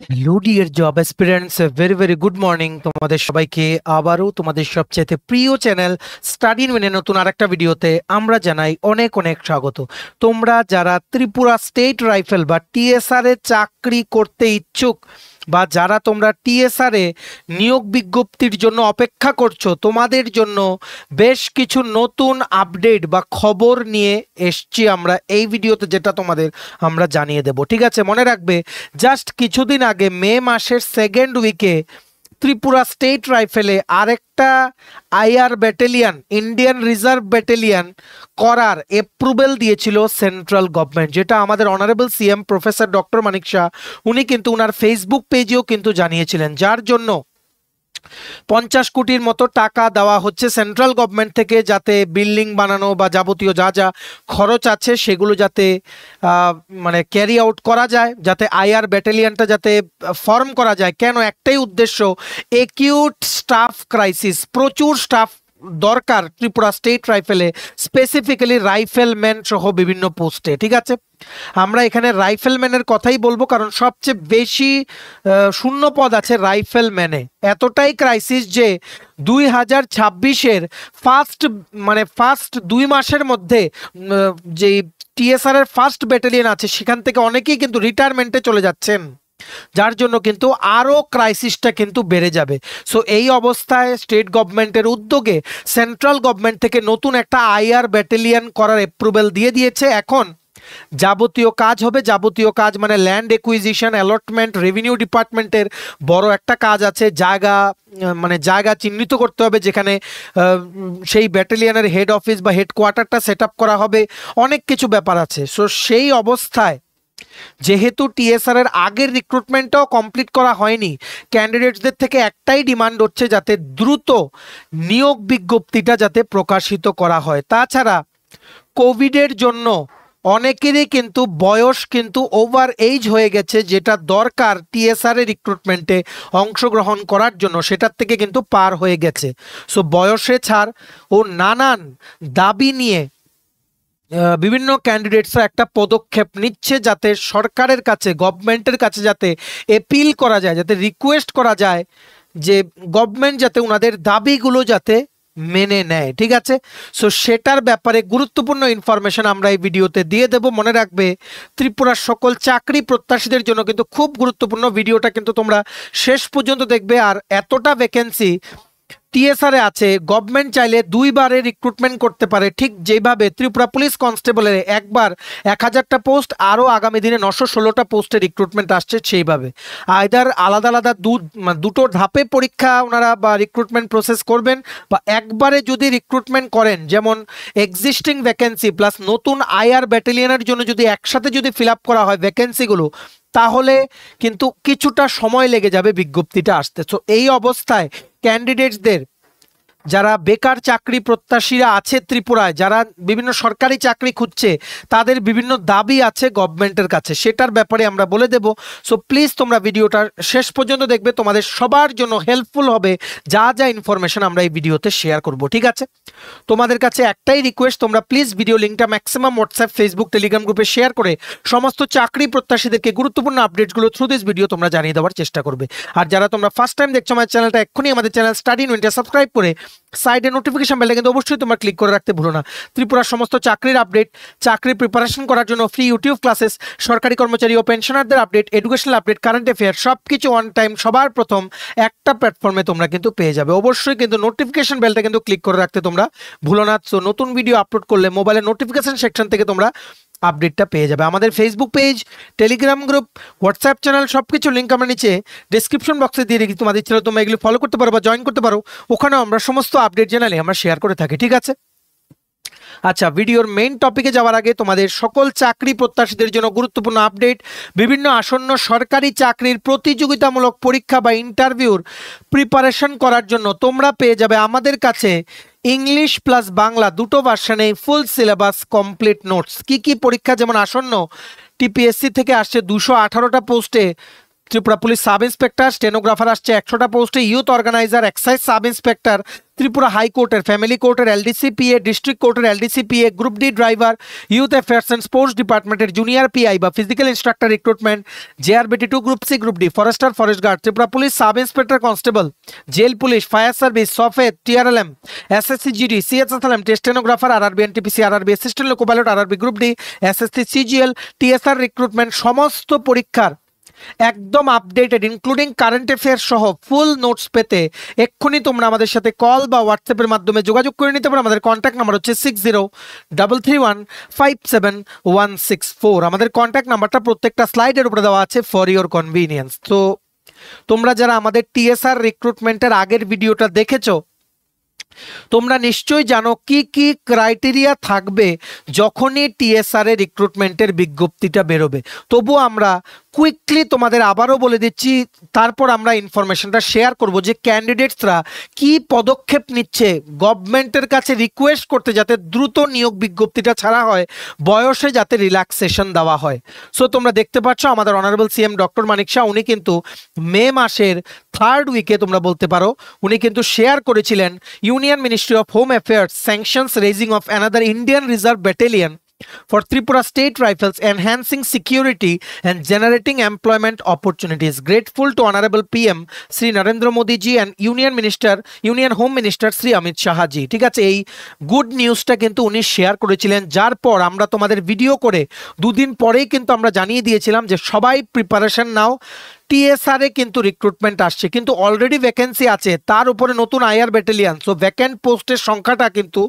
Hello dear job aspirants, very very good morning তোমাদের সবাইকে আবারও তোমাদের সবচেয়ে প্রিয় চ্যানেল স্টাডি ইন ওয়েনে নতুন আরেকটা ভিডিওতে আমরা জানাই অনেক অনেক স্বাগত। তোমরা যারা ত্রিপুরা স্টেট রাইফেল বা টিএসআর এ চাকরি করতে ইচ্ছুক বা যারা তোমরা টিএসআর এ নিয়োগ বিজ্ঞপ্তির জন্য অপেক্ষা করছো, তোমাদের জন্য বেশ কিছু নতুন আপডেট বা খবর নিয়ে এসছি আমরা এই ভিডিওতে, যেটা তোমাদের আমরা জানিয়ে দেব। ঠিক আছে, মনে রাখবে জাস্ট কিছুদিন আগে মে মাসের সেকেন্ড উইকে ত্রিপুরা স্টেট রাইফেলে আরেকটা IR battalion, Indian reserve battalion করার অ্যাপ্রুভেল দিয়েছিল সেন্ট্রাল গভর্নমেন্ট, যেটা আমাদের অনারেবল সিএম প্রফেসর ডক্টর মানিক শাহ উনি কিন্তু ওনার ফেসবুক পেজেও কিন্তু জানিয়েছিলেন, যার জন্য 50 কোটির মতো টাকা দেওয়া হচ্ছে সেন্ট্রাল গভর্নমেন্ট থেকে, যাতে বিল্ডিং বানানো বা যাবতীয় যা যা খরচ আছে সেগুলো যাতে মানে ক্যারি আউট করা যায়, যাতে আইআর ব্যাটালিয়ানটা যাতে ফর্ম করা যায়। কেন? একটাই উদ্দেশ্য, একিউট স্টাফ ক্রাইসিস, প্রচুর স্টাফ দরকার ত্রিপুরা স্টেট রাইফেলে, স্পেসিফিক্যালি রাইফেলম্যান সহ বিভিন্ন পোস্টে। ঠিক আছে, আমরা এখানে রাইফেলম্যানের কথাই বলবো, কারণ সবচেয়ে বেশি শূন্য পদ আছে রাইফেলম্যানে। এতটাই ক্রাইসিস যে 2026-এর ফার্স্ট 2 মাসের মধ্যে যে টিএসআর এর ফার্স্ট ব্যাটালিয়ন আছে সেখান থেকে অনেকেই কিন্তু রিটায়ারমেন্টে চলে যাচ্ছেন, যার জন্য কিন্তু আরও ক্রাইসিসটা কিন্তু বেড়ে যাবে। সো এই অবস্থায় স্টেট গভর্নমেন্টের উদ্যোগে সেন্ট্রাল গভর্নমেন্ট থেকে নতুন একটা আইআর ব্যাটালিয়ন করার অ্যাপ্রুভেল দিয়ে দিয়েছে। এখন যাবতীয় কাজ হবে, যাবতীয় কাজ মানে ল্যান্ড একুইজিশন, অ্যালটমেন্ট, রেভিনিউ ডিপার্টমেন্টের বড় একটা কাজ আছে, জায়গা চিহ্নিত করতে হবে যেখানে সেই ব্যাটালিয়নের হেড অফিস বা হেডকোয়ার্টারটা সেট আপ করা হবে, অনেক কিছু ব্যাপার আছে। সো সেই অবস্থায় যেহেতু টিএসআর এর আগের রিক্রুটমেন্টটাও কমপ্লিট করা হয়নি, ক্যান্ডিডেটসদের থেকে একটাই ডিমান্ড হচ্ছে যাতে দ্রুত নিয়োগ বিজ্ঞপ্তিটা যাতে প্রকাশিত করা হয়। তাছাড়া কোভিডের জন্য অনেকেরই কিন্তু বয়স কিন্তু ওভার এজ হয়ে গেছে, যেটা দরকার টিএসআর এর রিক্রুটমেন্টে অংশগ্রহণ করার জন্য সেটার থেকে কিন্তু পার হয়ে গেছে। সো বয়সে ছাড় ও নানান দাবি নিয়ে বিভিন্ন ক্যান্ডিডেটসরা একটা পদক্ষেপ নিচ্ছে, যাতে সরকারের কাছে, গভর্নমেন্টের কাছে যাতে এপিল করা যায়, যাতে রিকোয়েস্ট করা যায় যে গভর্নমেন্ট যাতে ওনাদের দাবিগুলো যাতে মেনে নেয়। ঠিক আছে, সো সেটার ব্যাপারে গুরুত্বপূর্ণ ইনফরমেশন আমরা এই ভিডিওতে দিয়ে দেব। মনে রাখবে ত্রিপুরার সকল চাকরি প্রত্যাশীদের জন্য কিন্তু খুব গুরুত্বপূর্ণ, ভিডিওটা কিন্তু তোমরা শেষ পর্যন্ত দেখবে। আর এতটা ভ্যাকেন্সি টিএসআর এ আছে, গভর্নমেন্ট চাইলে 2 বারে রিক্রুটমেন্ট করতে পারে, ঠিক যেভাবে ত্রিপুরা পুলিশ কনস্টেবলের একবার 1000টা পোস্ট, আরও আগামী দিনে 916টা পোস্টে রিক্রুটমেন্ট আসছে, সেইভাবে আইদার আলাদা আলাদা দুটো ধাপে পরীক্ষা ওনারা বা রিক্রুটমেন্ট প্রসেস করবেন, বা একবারে যদি রিক্রুটমেন্ট করেন, যেমন এক্সিস্টিং ভ্যাকেন্সি প্লাস নতুন আইআর ব্যাটালিয়নের জন্য যদি একসাথে যদি ফিল আপ করা হয় ভ্যাকেন্সিগুলো, তাহলে কিন্তু কিছুটা সময় লেগে যাবে বিজ্ঞপ্তিটা আসতে। তো এই অবস্থায় ক্যান্ডিডেটসদের, যারা বেকার চাকরি প্রত্যাশীরা আছে ত্রিপুরায়, যারা বিভিন্ন সরকারি চাকরি খুঁজছে, তাদের বিভিন্ন দাবি আছে গভর্নমেন্টের কাছে, সেটার ব্যাপারে আমরা বলে দেব। সো প্লিজ তোমরা ভিডিওটা শেষ পর্যন্ত দেখবে, তোমাদের সবার জন্য হেল্পফুল হবে যা যা ইনফরমেশন আমরা এই ভিডিওতে শেয়ার করব। ঠিক আছে, তোমাদের কাছে একটাই রিকোয়েস্ট, তোমরা প্লিজ ভিডিও লিঙ্কটা ম্যাক্সিমাম হোয়াটসঅ্যাপ, ফেসবুক, টেলিগ্রাম গ্রুপে শেয়ার করে সমস্ত চাকরি প্রত্যাশীদেরকে গুরুত্বপূর্ণ আপডেটসগুলো থ্রু দিস ভিডিও তোমরা জানিয়ে দেওয়ার চেষ্টা করবে। আর যারা তোমরা ফার্স্ট টাইম দেখছো আমার চ্যানেলটা, এক্ষুনি আমাদের চ্যানেল স্টাডি ইন ওয়েনটা সাবস্ক্রাইব করে সাইডে নোটিফিকেশন বেলটা কিন্তু অবশ্যই তোমরা ক্লিক করে রাখতে ভুলো না। ত্রিপুরার সমস্ত চাকরির আপডেট, চাকরির প্রিপারেশন করার জন্য ফ্রি ইউটিউব ক্লাসেস, সরকারি কর্মচারী ও পেনশনারদের update, educational update, current affair, সব কিছু অন টাইম সবার প্রথম একটা প্ল্যাটফর্মে তোমরা কিন্তু পেয়ে যাবে। অবশ্যই কিন্তু নোটিফিকেশন বেলটা কিন্তু ক্লিক করে রাখতে তোমরা ভুলো না। সো নতুন ভিডিও আপলোড করলে মোবাইলের নোটিফিকেশন সেকশন থেকে তোমরা আপডেটটা পেয়ে যাবে। আমাদের Facebook page, Telegram group, WhatsApp channel, সবকিছু লিঙ্ক আমরা নিচে ডিসক্রিপশন বক্সে দিয়ে রেখেছি, তোমাদের ইচ্ছা তোমরা এগুলো ফলো করতে পারো বা জয়েন করতে পারো, ওখানেও আমরা সমস্ত আপডেট জানালে আমরা শেয়ার করে থাকি। ঠিক আছে, আচ্ছা, ভিডিওর মেইন টপিকে যাওয়ার আগে তোমাদের সকল চাকরি প্রত্যাশীদের জন্য গুরুত্বপূর্ণ আপডেট, বিভিন্ন আসন্ন সরকারি চাকরির প্রতিযোগিতামূলক পরীক্ষা বা ইন্টারভিউর প্রিপারেশন করার জন্য তোমরা পেয়ে যাবে আমাদের কাছে ইংলিশ প্লাস বাংলা দুটো ভার্সনে ফুল সিলেবাস কমপ্লিট নোটস। কি কি পরীক্ষা, যেমন আসন্ন টিপিএসসি থেকে আসছে 218টা পোস্টে Tripura police sub inspector, stenographer আসছে 100টা পোস্টে, youth organiser, excise sub inspector, Tripura হাইকোর্টের, ফ্যামিলি কোর্টের এলডিসি পিএ, ডিস্ট্রিক্ট কোর্টের LDC PA, group D driver, youth affairs and sports ডিপার্টমেন্টের জুনিয়র পিআই বা physical instructor recruitment, JRBT 2 group C group D, forester, forest guard, Tripura police sub inspector constable, jail police, fire service, সফেদ, TRLM, SSC GD, CSSLM, stenographer, RRB, NTPC, RRB assistant loco pilot, RRB group D, SSC, CGL, TSR recruitment, সমস্ত পরীক্ষার একদম updated including current affairs সহ ফুল notes পেতে এক্ষুনি তোমরা আমাদের সাথে কল বা হোয়াটসঅ্যাপের মাধ্যমে যোগাযোগ করে নিতে পারো। আমাদের কন্ট্যাক্ট নাম্বার হচ্ছে 6033157164। আমাদের কন্ট্যাক্ট নাম্বারটা প্রত্যেকটা স্লাইডের উপরে দেওয়া আছে ফর ইওর কনভিনিয়েন্স। তো তোমরা যারা আমাদের টিএসআর রিক্রুটমেন্টের আগের ভিডিওটা দেখেছো, তোমরা নিশ্চয়ই জানো কি কি ক্রাইটেরিয়া থাকবে যখনই টিএসআর এর রিক্রুটমেন্টের বিজ্ঞপ্তিটা বেরোবে। তবুও আমরা কুইকলি তোমাদের আবারও বলে দিচ্ছি, তারপর আমরা ইনফরমেশনটা শেয়ার করব যে ক্যান্ডিডেটসরা কি পদক্ষেপ নিচ্ছে গভর্নমেন্টের কাছে রিকোয়েস্ট করতে যাতে দ্রুত নিয়োগ বিজ্ঞপ্তিটা ছাড়া হয়, বয়সে যাতে রিল্যাক্সেশন দেওয়া হয়। সো তোমরা দেখতে পাচ্ছ আমাদের অনারেবল সিএম ডক্টর মানিক শাহ উনি কিন্তু মে মাসের 3rd উইকে তোমরা বলতে পারো উনি কিন্তু শেয়ার করেছিলেন union ministry of home affairs sanctions raising of another Indian reserve battalion for Tripura State Rifles, enhancing security and generating employment opportunities. Grateful to Honorable PM Sri Narendra Modi ji and Union Home Minister Sri Amit Shah ji. ঠিক আছে, এই good নিউজটা কিন্তু উনি share করেছিলেন, যার পর আমরা তোমাদের ভিডিও করে দুদিন পরেই কিন্তু আমরা জানিয়ে দিয়েছিলাম যে সবাই প্রিপারেশন নাও, টিএসআর এ কিন্তু রিক্রুটমেন্ট আসছে, কিন্তু অলরেডি ভ্যাকেন্সি আছে, তার উপরে নতুন আইআর ব্যাটালিয়ন, সো ভ্যাকেন্ট পোস্টের সংখ্যাটা কিন্তু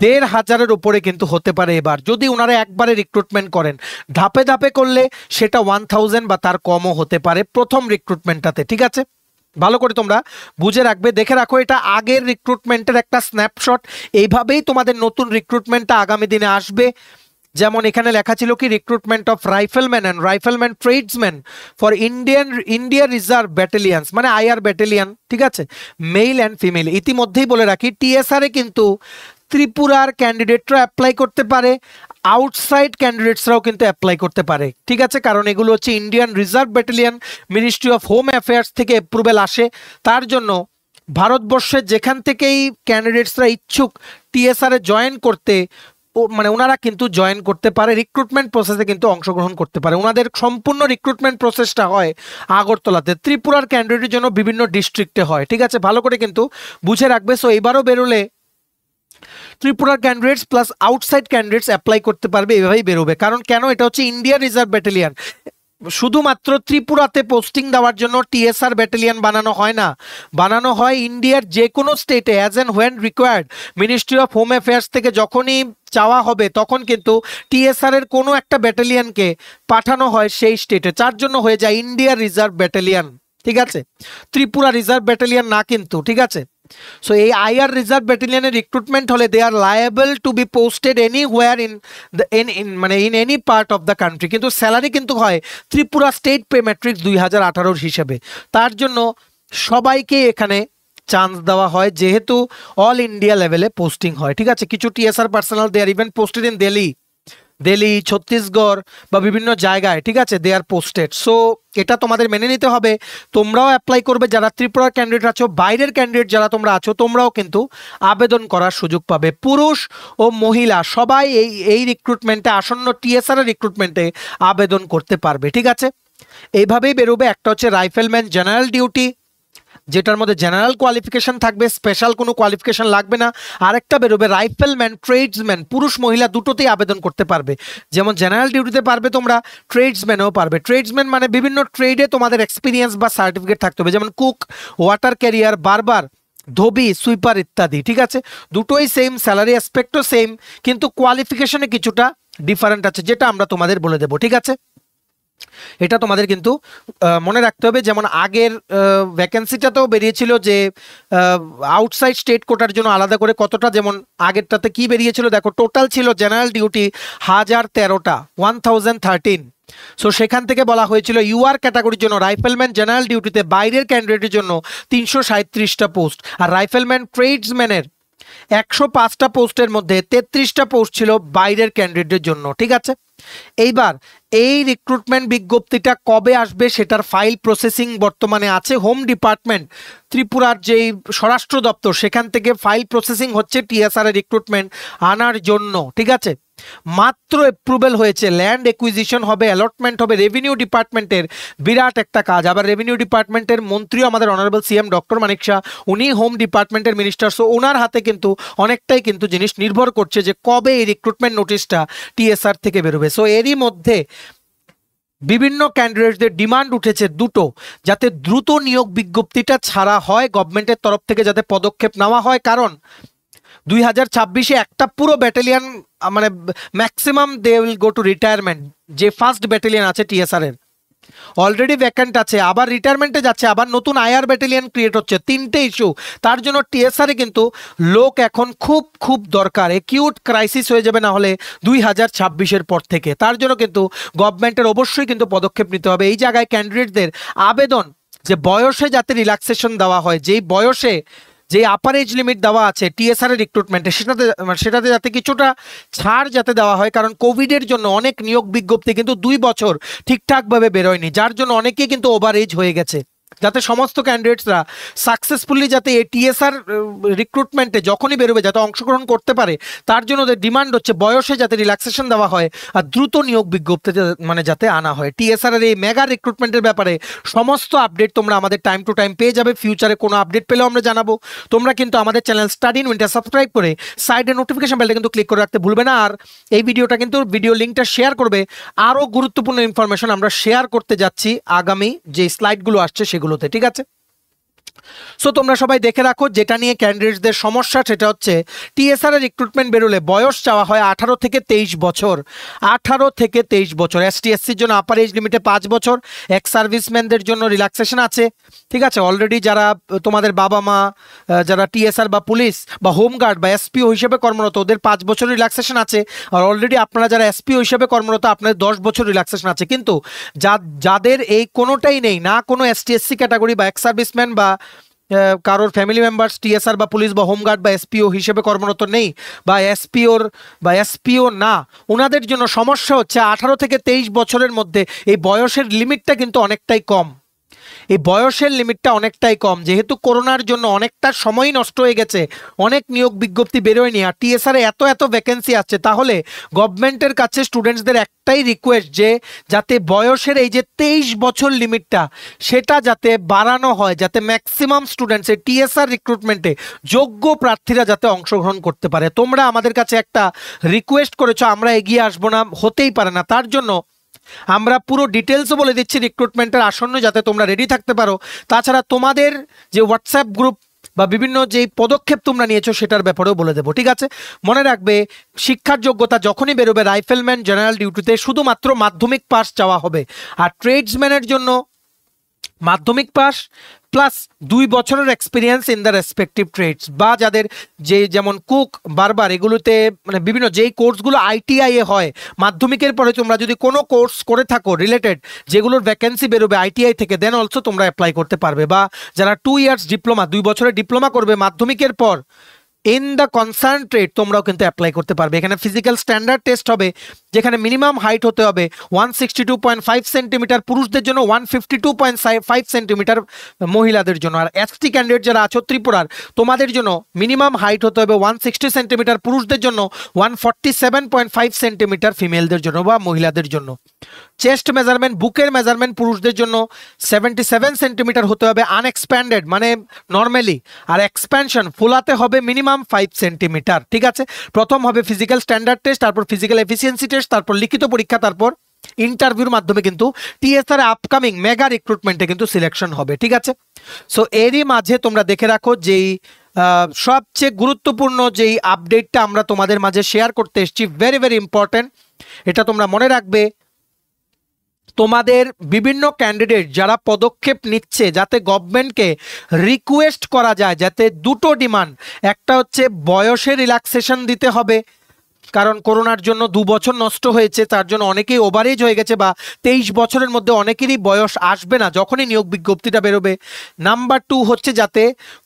1,500-এর উপরে কিন্তু হতে পারে এবার, যদি ওনারা একবারে রিক্রুটমেন্ট করেন। ধাপে ধাপে করলে সেটা 1000 বা তার কমও হতে পারে প্রথম রিক্রুটমেন্টটাতে। ঠিক আছে, ভালো করে তোমরা বুঝে রাখবে, দেখে রাখো, এটা আগের রিক্রুটমেন্টের একটা স্ন্যাপশট। এইভাবেই তোমাদের নতুন রিক্রুটমেন্টটা আগামী দিনে আসবে। যেমন এখানে লেখা ছিল কি, recruitment of rifleman and rifleman tradesman for India reserve ব্যাটালিয়ান্স, মানে আইআর ব্যাটালিয়ান। ঠিক আছে, মেল অ্যান্ড ফিমেল। ইতিমধ্যেই বলে রাখি টিএসআর এ কিন্তু ত্রিপুরার ক্যান্ডিডেটরা অ্যাপ্লাই করতে পারে, আউটসাইড ক্যান্ডিডেটসরাও কিন্তু অ্যাপ্লাই করতে পারে। ঠিক আছে, কারণ এগুলো হচ্ছে Indian reserve battalion, ministry of home affairs থেকে অ্যাপ্রুভেল আসে। তার জন্য ভারতবর্ষের যেখান থেকেই ক্যান্ডিডেটসরা ইচ্ছুক টিএসআর এ জয়েন করতে, মানে ওনারা কিন্তু জয়েন করতে পারে, রিক্রুটমেন্ট প্রসেসে কিন্তু অংশগ্রহণ করতে পারে। ওনাদের সম্পূর্ণ রিক্রুটমেন্ট প্রসেসটা হয় আগরতলাতে, ত্রিপুরার ক্যান্ডিডেটের জন্য বিভিন্ন ডিস্ট্রিক্টে হয়। ঠিক আছে, ভালো করে কিন্তু বুঝে রাখবে। সো এবারও বেরোলে ত্রিপুরার candidates plus outside candidates apply করতে পারবে, এভাবেই বেরোবে। কারণ কেন, এটা হচ্ছে ইন্ডিয়ান রিজার্ভ ব্যাটালিয়ন, শুধুমাত্র ত্রিপুরাতে পোস্টিং দেওয়ার জন্য টিএসআর ব্যাটালিয়ন বানানো হয় না, বানানো হয় ইন্ডিয়ার যে কোনো স্টেটে as and when required. Ministry of home affairs থেকে যখনই চাওয়া হবে তখন কিন্তু টিএসআর এর কোনো একটা ব্যাটালিয়নকে পাঠানো হয় সেই স্টেটে, যার জন্য হয়ে যায় ইন্ডিয়ার রিজার্ভ ব্যাটালিয়ন। ঠিক আছে, ত্রিপুরা রিজার্ভ ব্যাটালিয়ন না কিন্তু। ঠিক আছে, সো এই আইআর রিজার্ভ ব্যাটালিয়নের রিক্রুটমেন্ট হলে they are liable to be posted anywhere in any part of the country, কিন্তু স্যালারি কিন্তু হয় ত্রিপুরা স্টেট পে ম্যাট্রিক্স 2018 হিসেবে। তার জন্য সবাইকে এখানে চান্স দেওয়া হয়, যেহেতু অল ইন্ডিয়া লেভেলে পোস্টিং হয়। ঠিক আছে, কিছু TSR personnel they are even posted in Delhi, Chhattisgarh বা বিভিন্ন জায়গায়। ঠিক আছে, দে আর পোস্টেড। সো এটা তোমাদের মেনে নিতে হবে। তোমরাও অ্যাপ্লাই করবে, যারা ত্রিপুরার ক্যান্ডিডেট আছো, বাইরের ক্যান্ডিডেট যারা তোমরা আছো, তোমরাও কিন্তু আবেদন করার সুযোগ পাবে। পুরুষ ও মহিলা সবাই এই রিক্রুটমেন্টে, আসন্ন টিএসআর রিক্রুটমেন্টে আবেদন করতে পারবে। ঠিক আছে, এইভাবেই বেরোবে। একটা হচ্ছে রাইফেলম্যান জেনারেল ডিউটি, যেটার মধ্যে জেনারেল কোয়ালিফিকেশন থাকবে, স্পেশাল কোনো কোয়ালিফিকেশন লাগবে না। আরেকটা বেরোবে রাইফেলম্যান ট্রেডসম্যান, পুরুষ মহিলা দুটোতেই আবেদন করতে পারবে। যেমন জেনারেল ডিউটিতে পারবে তোমরা, ট্রেডসম্যানেও পারবে। ট্রেডসম্যান মানে বিভিন্ন ট্রেডে তোমাদের এক্সপিরিয়েন্স বা সার্টিফিকেট থাকতে হবে, যেমন কুক, ওয়াটার ক্যারিয়ার, বারবার, ধোবি, সুইপার ইত্যাদি। ঠিক আছে, দুটোই সেম, স্যালারি অ্যাসপেক্টও সেম, কিন্তু কোয়ালিফিকেশনে কিছুটা ডিফারেন্ট আছে, যেটা আমরা তোমাদের বলে দেবো। ঠিক আছে, এটা তোমাদের কিন্তু মনে রাখতে হবে। যেমন আগের ভ্যাকেন্সিটাতেও বেরিয়েছিল যে আউটসাইড স্টেট কোটার জন্য আলাদা করে কতটা, যেমন আগেরটাতে কি বেরিয়েছিল দেখো, টোটাল ছিল জেনারেল ডিউটি 1013টা, 1013। সো সেখান থেকে বলা হয়েছিল ইউআর ক্যাটাগরির জন্য রাইফেলম্যান জেনারেল ডিউটিতে বাইরের ক্যান্ডিডেটের জন্য 337টা পোস্ট, আর রাইফেলম্যান ট্রেডসম্যানের 105টা পোস্টের মধ্যে 33টা পোস্ট ছিল বাইরের ক্যান্ডিডেটদের জন্য, ঠিক আছে। এইবার এই রিক্রুটমেন্ট বিজ্ঞপ্তিটা কবে আসবে সেটার ফাইল প্রসেসিং বর্তমানে আছে হোম ডিপার্টমেন্ট, ত্রিপুরার যেই স্বরাষ্ট্র দপ্তর, সেখান থেকে ফাইল প্রসেসিং হচ্ছে টিএসআর এর রিক্রুটমেন্ট আনার জন্য, ঠিক আছে। মাত্র অ্যাপ্রুভেল হয়েছে, ল্যান্ড একুইজিশন হবে, অ্যালটমেন্ট হবে, রেভিনিউ ডিপার্টমেন্টের বিরাট একটা কাজ। আবার রেভিনিউ ডিপার্টমেন্টের মন্ত্রীও আমাদের অনারেবল সিএম ডক্টর মানিক শাহ, উনি হোম ডিপার্টমেন্টের মিনিস্টার, সো ওনার হাতে কিন্তু অনেকটাই কিন্তু জিনিস নির্ভর করছে যে কবে এই রিক্রুটমেন্ট নোটিশটা টিএসআর থেকে বেরোবে। সো এরই মধ্যে বিভিন্ন ক্যান্ডিডেটদের ডিমান্ড উঠেছে দুটো, যাতে দ্রুত নিয়োগ বিজ্ঞপ্তিটা ছাড়া হয় গভর্নমেন্টের তরফ থেকে, যাতে পদক্ষেপ নেওয়া হয়। কারণ 2026-এ একটা পুরো ব্যাটালিয়ন, মানে maximum they will go to retirement. যে ফার্স্ট ব্যাটালিয়ন আছে টিএসআর এর অলরেডি ভ্যাকেন্ট আছে, আবার রিটায়ারমেন্টে যাচ্ছে, আবার নতুন আইআর ব্যাটালিয়ন ক্রিয়েট হচ্ছে, তিনটে ইস্যু। তার জন্য টিএসআর এ কিন্তু লোক এখন খুব খুব দরকার, একিউট ক্রাইসিস হয়ে যাবে না হলে 2026-এর পর থেকে। তার জন্য কিন্তু গভর্নমেন্টের অবশ্যই কিন্তু পদক্ষেপ নিতে হবে। এই জায়গায় ক্যান্ডিডেটদের আবেদন যে বয়সে যাতে রিল্যাক্সেশন দেওয়া হয়, যেই বয়সে যে আপার এজ লিমিট দেওয়া আছে টিএসআর এর রিক্রুটমেন্টে, সেটাতে যাতে কিছুটা ছাড় যাতে দেওয়া হয়। কারণ কোভিডের জন্য অনেক নিয়োগ বিজ্ঞপ্তি কিন্তু 2 বছর ঠিকঠাকভাবে বেরোয়নি, যার জন্য অনেকেই কিন্তু ওভার এজ হয়ে গেছে। যাতে সমস্ত ক্যান্ডিডেটসরা সাকসেসফুলি যাতে এই টিএসআর রিক্রুটমেন্টে যখনই বেরোবে যাতে অংশগ্রহণ করতে পারে, তার জন্য ওদের ডিমান্ড হচ্ছে বয়সে যাতে রিল্যাক্সেশন দেওয়া হয় আর দ্রুত নিয়োগ বিজ্ঞপ্তি মানে যাতে আনা হয়। টিএসআর এর এই মেগা রিক্রুটমেন্টের ব্যাপারে সমস্ত আপডেট তোমরা আমাদের টাইম টু টাইম পেয়ে যাবে। ফিউচারে কোনো আপডেট পেলেও আমরা জানাবো। তোমরা কিন্তু আমাদের channel study in winter subscribe করে সাইডে নোটিফিকেশন বেলটা কিন্তু ক্লিক করে রাখতে ভুলবে না। আর এই ভিডিওটা কিন্তু ভিডিও লিঙ্কটা শেয়ার করবে। আরও গুরুত্বপূর্ণ ইনফরমেশন আমরা শেয়ার করতে যাচ্ছি আগামী যে স্লাইডগুলো আসছে সেগুলোতে, ঠিক আছে। সো তোমরা সবাই দেখে রাখো, যেটা নিয়ে ক্যান্ডিডেটসদের সমস্যা সেটা হচ্ছে টিএসআর এর রিক্রুটমেন্ট বেরোলে বয়স চাওয়া হয় 18 থেকে 23 বছর। 18 থেকে 23 বছর। এসটি এসসির জন্য আপার এজ লিমিটে 5 বছর, এক্স সার্ভিসম্যানদের জন্য রিল্যাক্সেশন আছে, ঠিক আছে। অলরেডি যারা তোমাদের বাবা মা যারা টিএসআর বা পুলিশ বা হোমগার্ড বা এসপিও হিসেবে কর্মরত, ওদের 5 বছর রিল্যাক্সেশন আছে। আর অলরেডি আপনারা যারা এসপিও হিসেবে কর্মরত, আপনাদের 10 বছর রিল্যাক্সেশন আছে। কিন্তু যাদের এই কোনোটাই নেই, না কোনো এসটি এসসি ক্যাটাগরি বা এক্স সার্ভিসম্যান বা কারোর ফ্যামিলি মেম্বার্স টিএসআর বা পুলিশ বা হোমগার্ড বা এসপিও হিসেবে কর্মরত নেই, বা এসপিও না, ওনাদের জন্য সমস্যা হচ্ছে 18 থেকে 23 বছরের মধ্যে এই বয়সের লিমিটটা কিন্তু অনেকটাই কম। এই বয়সের লিমিটটা অনেকটাই কম, যেহেতু করোনার জন্য অনেকটা সময় নষ্ট হয়ে গেছে, অনেক নিয়োগ বিজ্ঞপ্তি বেরোয়নি, আর টিএসআর এত ভ্যাকেন্সি আছে। তাহলে গভর্নমেন্টের কাছে স্টুডেন্টসদের একটাই রিকোয়েস্ট যে যাতে বয়সের এই যে 23 বছর লিমিটটা সেটা যাতে বাড়ানো হয়, যাতে ম্যাক্সিমাম স্টুডেন্টস এই টিএসআর রিক্রুটমেন্টে যোগ্য প্রার্থীরা যাতে অংশগ্রহণ করতে পারে। তোমরা আমাদের কাছে একটা রিকোয়েস্ট করেছো, আমরা এগিয়ে আসবো না, হতেই পারে না। তার জন্য আমরা পুরো ডিটেলসও বলে দিচ্ছি রিক্রুটমেন্টের আসন্ন, যাতে তোমরা রেডি থাকতে পারো। তাছাড়া তোমাদের যে হোয়াটসঅ্যাপ গ্রুপ বা বিভিন্ন যেই পদক্ষেপ তোমরা নিয়েছো সেটার ব্যাপারেও বলে দেবো, ঠিক আছে। মনে রাখবে, শিক্ষার যোগ্যতা যখনই বেরোবে রাইফেলম্যান জেনারেল ডিউটিতে শুধুমাত্র মাধ্যমিক পাস চাওয়া হবে। আর ট্রেডসম্যানের জন্য মাধ্যমিক পাস প্লাস 2 বছরের experience in the respective trades, বা যাদের যেমন কুক বারবার এগুলোতে মানে বিভিন্ন যেই কোর্সগুলো আইটিআই এ হয়, মাধ্যমিকের পরে তোমরা যদি কোনো কোর্স করে থাকো রিলেটেড যেগুলোর ভ্যাকেন্সি বেরোবে আইটিআই থেকে, দেন অলসো তোমরা অ্যাপ্লাই করতে পারবে। বা যারা 2 ইয়ার্স ডিপ্লোমা 2 বছরের ডিপ্লোমা করবে মাধ্যমিকের পর ইন দ্য কনসার্ন ট্রেড, তোমরাও কিন্তু অ্যাপ্লাই করতে পারবে। এখানে ফিজিক্যাল স্ট্যান্ডার্ড টেস্ট হবে, যেখানে মিনিমাম হাইট হতে হবে 162.5 সেন্টিমিটার পুরুষদের জন্য, 152.5 সেন্টিমিটার মহিলাদের জন্য। আর এসটি ক্যান্ডিডেট যারা আছো ত্রিপুরার, তোমাদের জন্য মিনিমাম হাইট হতে হবে 160 সেন্টিমিটার পুরুষদের জন্য, 147.5 সেন্টিমিটার ফিমেলদের জন্য বা মহিলাদের জন্য। চেস্ট মেজারমেন্ট, বুকের মেজারমেন্ট পুরুষদের জন্য 77 সেন্টিমিটার হতে হবে আনএক্সপ্যান্ডেড মানে নর্মালি, আর এক্সপ্যানশন ফোলাতে হবে মিনিমাম 5 সেন্টিমিটার, ঠিক আছে। প্রথম হবে ফিজিক্যাল স্ট্যান্ডার্ড টেস্ট, তারপর ফিজিক্যাল এফিসিয়েন্সি টেস্ট, তারপর লিখিত পরীক্ষা, তারপর ইন্টারভিউর মাধ্যমে কিন্তু টিএসআর আপকামিং মেগা রিক্রুটমেন্টে কিন্তু সিলেকশন হবে, ঠিক আছে। সো এরই মাঝে তোমরা দেখে রাখো যেই সবচেয়ে গুরুত্বপূর্ণ যেই আপডেটটা আমরা তোমাদের মাঝে শেয়ার করতে এসেছি, ভেরি ভেরি ইম্পর্টেন্ট, এটা তোমরা মনে রাখবে। তোমাদের বিভিন্ন ক্যান্ডিডেট যারা পদক্ষেপ নিচ্ছে যাতে গভর্নমেন্টকে রিকোয়েস্ট করা যায়, যাতে দুটো ডিমান্ড, একটা হচ্ছে বয়সে রিল্যাক্সেশন দিতে হবে, কারণ করোনার জন্য 2 বছর নষ্ট হয়েছে, তার জন্য অনেকেই ওভারেজ হয়ে গেছে বা 23 বছরের মধ্যে অনেকেরই বয়স আসবে না যখনই নিয়োগ বিজ্ঞপ্তিটা বেরোবে। নাম্বার 2 হচ্ছে যাতে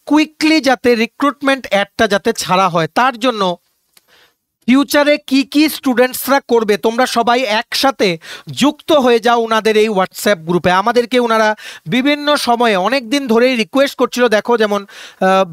কুইকলি যাতে রিক্রুটমেন্ট অ্যাডটা যাতে ছাড়া হয়, তার জন্য ফিউচারে কি কি স্টুডেন্টসরা করবে তোমরা সবাই একসাথে যুক্ত হয়ে যাও ওনাদের এই হোয়াটসঅ্যাপ গ্রুপে। আমাদেরকে ওনারা বিভিন্ন সময়ে অনেক দিন ধরেই রিকোয়েস্ট করছিল, দেখো যেমন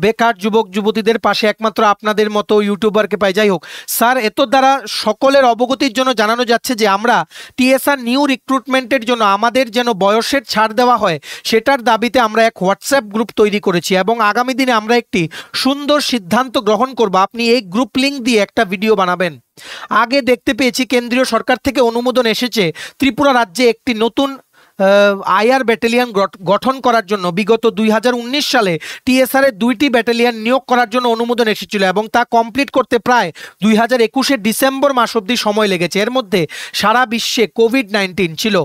বেকার যুবক যুবতীদের পাশে একমাত্র আপনাদের মতো ইউটিউবারকে পাই। যাই হোক স্যার, এত দ্বারা সকলের অবগতির জন্য জানানো যাচ্ছে যে আমরা টিএসআর নিউ রিক্রুটমেন্টের জন্য আমাদের যেন বয়সের ছাড় দেওয়া হয় সেটার দাবিতে আমরা এক হোয়াটসঅ্যাপ গ্রুপ তৈরি করেছি এবং আগামী দিনে আমরা একটি সুন্দর সিদ্ধান্ত গ্রহণ করব। আপনি এই গ্রুপ লিঙ্ক দিয়ে একটা ভিডিও বানাবেন। আগে দেখতে পেয়েছি কেন্দ্রীয় সরকার থেকে অনুমোদন এসেছে ত্রিপুরা রাজ্যে একটি নতুন আইআর ব্যাটালিয়ন গঠন করার জন্য। বিগত 2019 সালে টিএসআর এর 2টি ব্যাটালিয়ন নিয়োগ করার জন্য অনুমোদন এসেছিল এবং তা কমপ্লিট করতে প্রায় 2021 ডিসেম্বর মাস অবধি সময় লেগেছে। এর মধ্যে সারা বিশ্বে কোভিড-19 ছিল।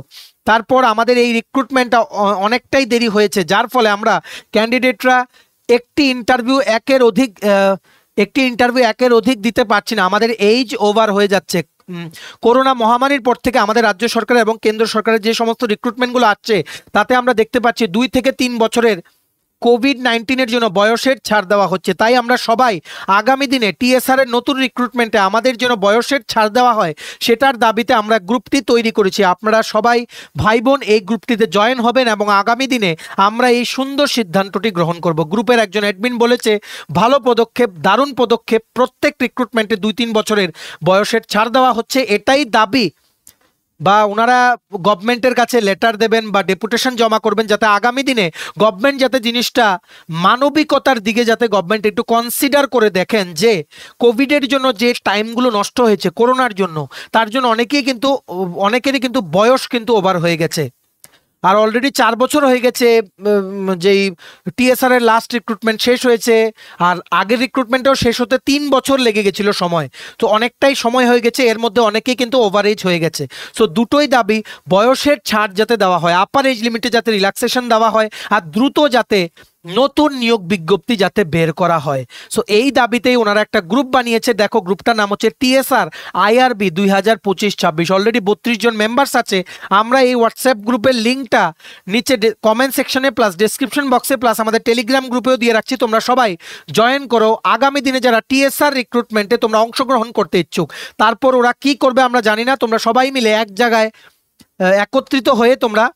তারপর আমাদের এই রিক্রুটমেন্টটা অনেকটাই দেরি হয়েছে, যার ফলে আমরা ক্যান্ডিডেটরা একটি ইন্টারভিউ একের অধিক দিতে পারছি না। আমাদের এইজ ওভার হয়ে যাচ্ছে। করোনা মহামারীর পর থেকে আমাদের রাজ্য সরকার এবং কেন্দ্র সরকারের যে সমস্ত রিক্রুটমেন্টগুলো আসছে তাতে আমরা দেখতে পাচ্ছি 2 থেকে 3 বছরের কোভিড-19 জন্য বয়সের ছাড় দেওয়া হচ্ছে। তাই আমরা সবাই আগামী দিনে টিএসআর এর নতুন রিক্রুটমেন্টে আমাদের জন্য বয়সের ছাড় দেওয়া হয় সেটার দাবিতে আমরা গ্রুপটি তৈরি করেছি। আপনারা সবাই ভাই বোন এই গ্রুপটিতে জয়েন হবেন এবং আগামী দিনে আমরা এই সুন্দর সিদ্ধান্তটি গ্রহণ করব। গ্রুপের একজন অ্যাডমিন বলেছে, ভালো পদক্ষেপ, দারুণ পদক্ষেপ, প্রত্যেক রিক্রুটমেন্টে 2-3 বছরের বয়সের ছাড় দেওয়া হচ্ছে, এটাই দাবি। বা ওনারা গভর্নমেন্টের কাছে লেটার দেবেন বা ডেপুটেশন জমা করবেন যাতে আগামী দিনে গভর্নমেন্ট যাতে জিনিসটা মানবিকতার দিকে যাতে গভর্নমেন্ট একটু কনসিডার করে দেখেন যে কোভিডের জন্য যে টাইমগুলো নষ্ট হয়েছে করোনার জন্য, তার জন্য অনেকেরই কিন্তু বয়স কিন্তু ওভার হয়ে গেছে। আর অলরেডি 4 বছর হয়ে গেছে যেই টিএসআর এর লাস্ট রিক্রুটমেন্ট শেষ হয়েছে, আর আগের রিক্রুটমেন্টও শেষ হতে 3 বছর লেগে গেছিল সময়। তো অনেকটাই সময় হয়ে গেছে, এর মধ্যে অনেকেই কিন্তু ওভারএজ হয়ে গেছে। সো দুটোই দাবি, বয়সের ছাড় যাতে দেওয়া হয়, আপার এজ লিমিটে যাতে রিল্যাক্সেশন দেওয়া হয়, আর দ্রুত যাতে নতুন নিয়োগ বিজ্ঞপ্তি যাতে বের করা হয়। সো এই দাবিতেই ওনারা একটা গ্রুপ বানিয়েছে। দেখো গ্রুপটার নাম হচ্ছে টিএসআর আইআরবি 2025-26। অলরেডি 32 জন মেম্বার্স আছে। আমরা এই হোয়াটসঅ্যাপ গ্রুপের লিঙ্কটা নিচে কমেন্ট সেকশনে প্লাস ডেসক্রিপশন বক্সে প্লাস আমাদের টেলিগ্রাম গ্রুপেও দিয়ে রাখছি, তোমরা সবাই জয়েন করো। আগামী দিনে যারা টিএসআর রিক্রুটমেন্টে তোমরা অংশগ্রহণ করতে ইচ্ছুক, তারপর ওরা কি করবে আমরা জানি না, তোমরা সবাই মিলে এক জায়গায় একত্রিত হয়ে তোমরা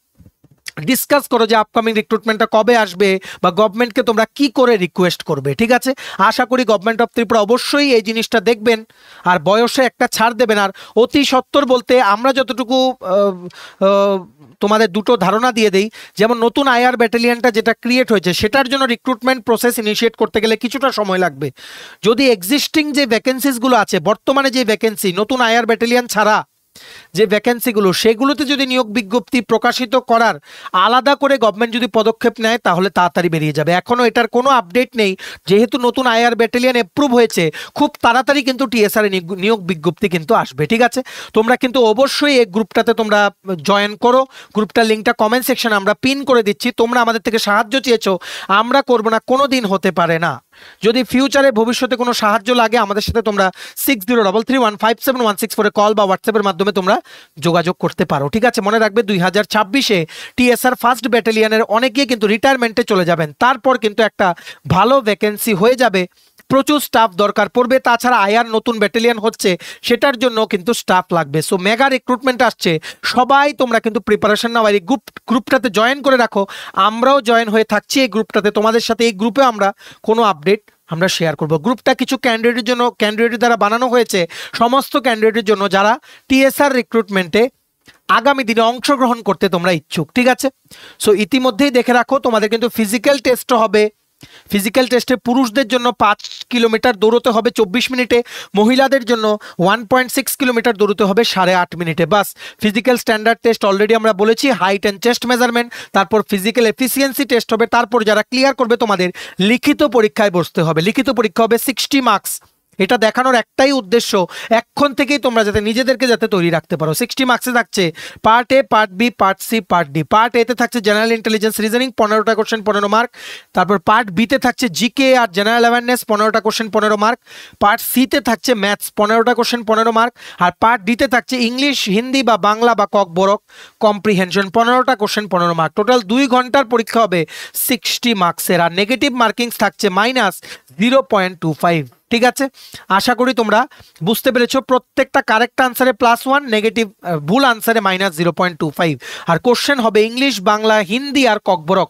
ডিসকাস করো যে আপকামিং রিক্রুটমেন্টটা কবে আসবে বা গভর্নমেন্টকে তোমরা কি করে রিকোয়েস্ট করবে। ঠিক আছে, আশা করি গভর্নমেন্ট অফ ত্রিপুরা অবশ্যই এই জিনিসটা দেখবেন আর বয়সে একটা ছাড় দেবেন। আর অতি সত্বর বলতে আমরা যতটুকু তোমাদের দুটো ধারণা দিয়ে দেই, যেমন নতুন আইআর ব্যাটালিয়নটা যেটা ক্রিয়েট হয়েছে সেটার জন্য রিক্রুটমেন্ট প্রসেস ইনিশিয়েট করতে গেলে কিছুটা সময় লাগবে। যদি এক্সিস্টিং যে ভ্যাকেন্সিসগুলো আছে, বর্তমানে যে ভ্যাকেন্সি নতুন আইআর ব্যাটালিয়ন ছাড়া যে ভ্যাকেন্সিগুলো, সেগুলোতে যদি নিয়োগ বিজ্ঞপ্তি প্রকাশিত করার আলাদা করে গভর্নমেন্ট যদি পদক্ষেপ নেয় তাহলে তাড়াতাড়ি বেরিয়ে যাবে। এখনো এটার কোনো আপডেট নেই, যেহেতু নতুন আইআর ব্যাটালিয়ন অ্যাপ্রুভ হয়েছে, খুব তাড়াতাড়ি কিন্তু টিএসআর নিয়োগ বিজ্ঞপ্তি কিন্তু আসবে। ঠিক আছে, তোমরা কিন্তু অবশ্যই এই গ্রুপটাতে তোমরা জয়েন করো। গ্রুপটার লিঙ্কটা কমেন্ট সেকশনে আমরা পিন করে দিচ্ছি। তোমরা আমাদের থেকে সাহায্য চেয়েছো, আমরা করবো না, কোনো দিন হতে পারে না। যদি ফিউচারে ভবিষ্যতে কোনো সাহায্য লাগে আমাদের সাথে তোমরা 6033157164 কল বা হোয়াটসঅ্যাপের মাধ্যমে তোমরা যোগাযোগ করতে পারো। ঠিক আছে, মনে রাখবে 2026-এ টিএসআর ফার্স্ট ব্যাটালিয়নের অনেকেই কিন্তু রিটায়ারমেন্টে চলে যাবেন, তারপর কিন্তু একটা ভালো ভ্যাকেন্সি হয়ে যাবে, প্রচুর স্টাফ দরকার পড়বে। তাছাড়া আইআর নতুন ব্যাটালিয়ন হচ্ছে, সেটার জন্য কিন্তু স্টাফ লাগবে। সো মেগা রিক্রুটমেন্ট আসছে, সবাই তোমরা কিন্তু প্রিপারেশন নাও, এই গ্রুপটাতে জয়েন করে রাখো। আমরাও জয়েন হয়ে থাকছি এই গ্রুপটাতে, তোমাদের সাথে এই গ্রুপে আমরা কোনো আপডেট আমরা শেয়ার করব। গ্রুপটা কিছু ক্যান্ডিডেটের দ্বারা বানানো হয়েছে, সমস্ত ক্যান্ডিডেটের জন্য যারা টিএসআর রিক্রুটমেন্টে আগামী দিনে অংশগ্রহণ করতে তোমরা ইচ্ছুক। ঠিক আছে, সো ইতিমধ্যেই দেখে রাখো তোমাদের কিন্তু ফিজিক্যাল টেস্টও হবে। ফিজিক্যাল টেস্টে পুরুষদের জন্য 5 কিলোমিটার দৌড়তে হবে 24 মিনিটে, মহিলাদের জন্য 1.6 কিলোমিটার দৌড়তে হবে 8.5 মিনিটে। বাস, ফিজিক্যাল স্ট্যান্ডার্ড টেস্ট অলরেডি আমরা বলেছি, হাইট অ্যান্ড চেস্ট মেজারমেন্ট, তারপর ফিজিক্যাল এফিসিয়েন্সি টেস্ট হবে, তারপর যারা ক্লিয়ার করবে তোমাদের লিখিত পরীক্ষায় বসতে হবে। লিখিত পরীক্ষা হবে 60 মার্কস, এটা দেখানোর একটাই উদ্দেশ্য, এখন থেকেই তোমরা যাতে নিজেদেরকে যাতে তৈরি রাখতে পারো। 60 মার্কসে থাকছে part A, part B, part C, part D. Part এতে থাকছে জেনারেল ইন্টেলিজেন্স রিজনিং 15টা কোশ্চেন 15 মার্ক। তারপর পার্ট বিতে থাকছে জিকে আর জেনারেল অ্যাওয়ারনেস 15টা কোশ্চেন 15 মার্ক। পার্ট সিতে থাকছে ম্যাথস 15টা কোশ্চেন 15 মার্ক। আর পার্ট ডিতে থাকছে ইংলিশ, হিন্দি বা বাংলা বা ককবরক কম্প্রিহেনশন 15টা কোশ্চেন 15 মার্ক। টোটাল 2 ঘন্টার পরীক্ষা হবে 60 মার্কসের। আর নেগেটিভ মার্কিংস থাকছে -0.25। ঠিক আছে, আশা করি তোমরা বুঝতে পেরেছো। প্রত্যেকটা কারেক্ট আনসারে +1, নেগেটিভ ভুল আনসারে -0.25। আর কোশ্চেন হবে ইংলিশ, বাংলা, হিন্দি আর ককবরক।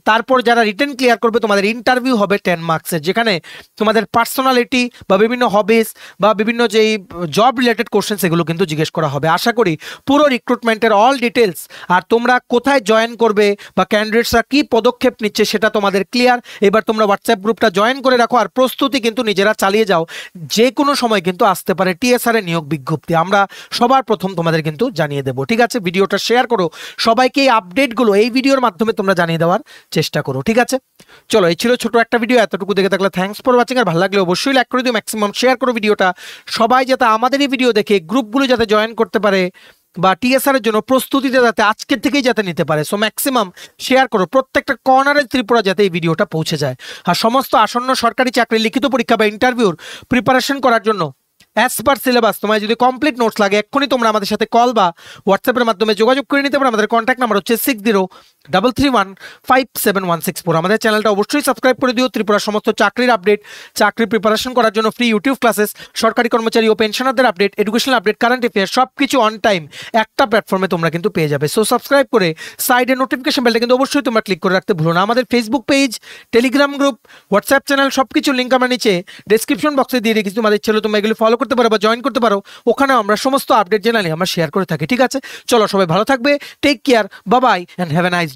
তারপর যারা রিটেন ক্লিয়ার করবে তোমাদের ইন্টারভিউ হবে 10 মার্কসের, যেখানে তোমাদের পার্সোনালিটি বা বিভিন্ন হবিস বা বিভিন্ন যেই জব রিলেটেড কোশ্চেন সেগুলো কিন্তু জিজ্ঞেস করা হবে। আশা করি পুরো রিক্রুটমেন্টের অল ডিটেলস আর তোমরা কোথায় জয়েন করবে বা ক্যান্ডিডেটসরা কি পদক্ষেপ নিচ্ছে সেটা তোমাদের ক্লিয়ার। এবার তোমরা হোয়াটসঅ্যাপ গ্রুপটা জয়েন করে রাখো আর প্রস্তুতি কিন্তু নিজেরা চালিয়ে যাও। যে কোনো সময় কিন্তু আসতে পারে টিএসআর এর নিয়োগ বিজ্ঞপ্তি, আমরা সবার প্রথম তোমাদের কিন্তু জানিয়ে দেবো। ঠিক আছে, ভিডিওটা শেয়ার করো, সবাইকে এই আপডেটগুলো এই ভিডিওর মাধ্যমে তোমরা জানিয়ে দেওয়ার চেষ্টা করো। ঠিক আছে, চলো এই ছিল ছোট একটা ভিডিও। এতটুকু দেখে থাকলে থ্যাঙ্কস ফর ওয়াচিং। আর ভালো লাগলে অবশ্যই লাইক করে দিও, ম্যাক্সিমাম শেয়ার করো ভিডিওটা। সবাই যাতে আমাদের এই ভিডিও দেখে গ্রুপগুলো যাতে জয়েন করতে পারে বা টিএসআর এর জন্য প্রস্তুতিতে যাতে আজকের থেকেই যাতে নিতে পারে। সো ম্যাক্সিমাম শেয়ার করো, প্রত্যেকটা কর্নারে ত্রিপুরা যাতে এই ভিডিওটা পৌঁছে যায়। আর সমস্ত আসন্ন সরকারি চাকরির লিখিত পরীক্ষা বা ইন্টারভিউর প্রিপারেশন করার জন্য অ্যাজ পার সিলেবাস তোমায় যদি কমপ্লিট নোটস লাগে এক্ষুনি তোমরা আমাদের সাথে কল বা হোয়াটসঅ্যাপের মাধ্যমে যোগাযোগ করে নিতে পারো। আমাদের কন্ট্যাক্ট নাম্বার হচ্ছে 6033157164। আমাদের চ্যানেলটা অবশ্যই সাবস্ক্রাইব করে দিও। ত্রিপুরার সমস্ত চাকরির আপডেট, চাকরির প্রিপারেশন করার জন্য ফ্রি ইউটিউব ক্লাসেস, সরকারি কর্মচারী ও পেনশনারদের update, educational update, current affair সব কিছু অন টাইম একটা প্ল্যাটফর্মে তোমরা কিন্তু পেয়ে যাবে। সো সাবস্ক্রাইব করে সাইডে নোটিফিকেশন বেলটা কিন্তু অবশ্যই তোমরা ক্লিক করে রাখতে ভুলো না। আমাদের Facebook page, Telegram group, WhatsApp channel সব কিছু লিঙ্ক আমরা নিচে ডেসক্রিপশন বক্সে দিয়ে রেখেছি। তোমাদের ছিল তোমরা এগুলো ফলো করতে পারো বা জয়েন করতে পারো। ওখানে আমরা সমস্ত আপডেট জেনারেলি আমরা শেয়ার করে থাকি। ঠিক আছে, চলো সবাই ভালো থাকবে, take care, bye bye and have a nice